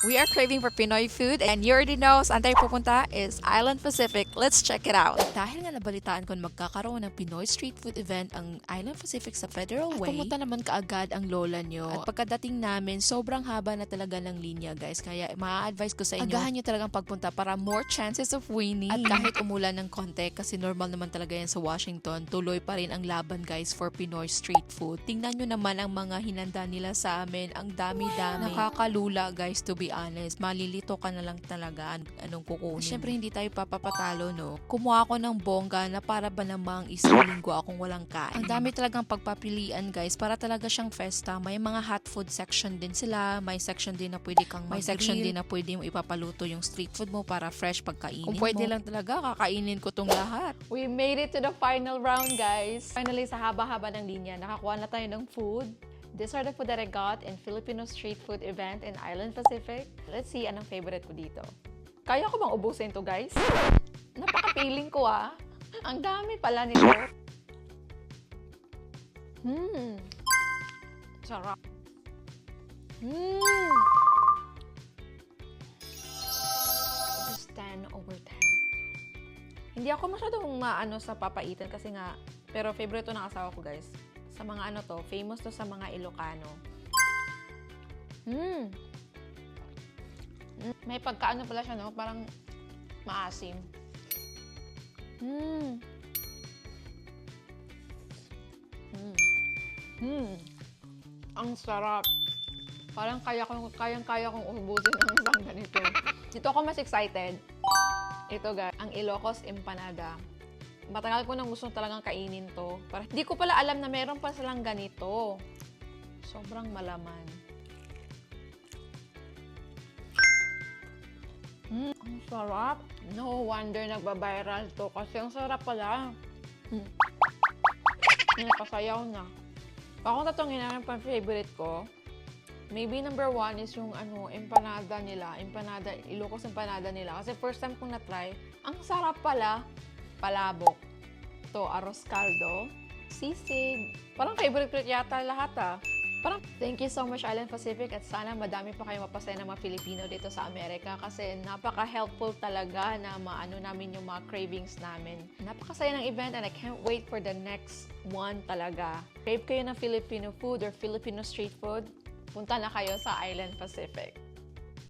We are craving for Pinoy food and you already know saan tayo pupunta is Island Pacific. Let's check it out. Dahil nga nabalitaan ko na magkakaroon ng Pinoy street food event ang Island Pacific sa Federal Way, pumunta naman kaagad ang lola nyo. At pagkadating namin, sobrang haba na talaga ng linya guys. Kaya maa-advise ko sa inyo, agahan nyo talagang pagpunta para more chances of winning. At kahit umulan ng konti, kasi normal naman talaga yan sa Washington, tuloy pa rin ang laban guys for Pinoy street food. Tingnan nyo naman ang mga hinanda nila sa amin. Ang dami-dami. Nakakalula guys, to be honest. Malilito ka na lang talaga anong kukunin. Siyempre hindi tayo papapatalo, no? Kumuha ako ng bongga na para ba namang isang linggo akong walang kain. Ang dami talagang pagpapilian guys, para talaga siyang festa. May mga hot food section din sila. May section din na pwede kang mag-grill. May section din na pwede mo ipapaluto yung street food mo para fresh pagkainin mo. Kung pwede lang talaga, kakainin ko tong lahat. We made it to the final round, guys. Finally, sa haba-haba ng linya, nakakuha na tayo ng food. These are the food that I got in Filipino street food event in Island Pacific. Let's see anong favorite ko dito. Kaya ko bang ubusin to, guys? Napaka-feeling ko, ah. Ang dami pala nito. Sarap. Just 10 over 10. Hindi ako masyadong maano sa papaitan kasi nga, pero favorite to ng asawa ko, guys. Sa mga ano to, famous to sa mga Ilocano. May pagkaano pala siya, no? Parang maasim. Ang sarap. Parang kayang-kaya kong ubusin ang isang ganito. Dito ako mas excited. Ito guys, ang Ilocos Empanada. Matagal ko nang gusto talagang kainin to. Hindi ko pala alam na meron pa silang ganito. Sobrang malaman. Ang sarap. No wonder nagba-viral to kasi ang sarap pala. Napasayaw na. Kung tatungin namin pa favorite ko, maybe number 1 is yung empanada nila. Ilocos empanada nila. Kasi first time kong na-try, ang sarap pala. Palabok. To arroz caldo, sisig. Parang favorite ko yata lahat Thank you so much Island Pacific at sana madami pa kayo mapasaya ng mga Filipino dito sa Amerika kasi napaka-helpful talaga na maano namin yung mga cravings namin. Napakasaya ng event and I can't wait for the next one talaga. Crave kayo ng Filipino food or Filipino street food? Punta na kayo sa Island Pacific.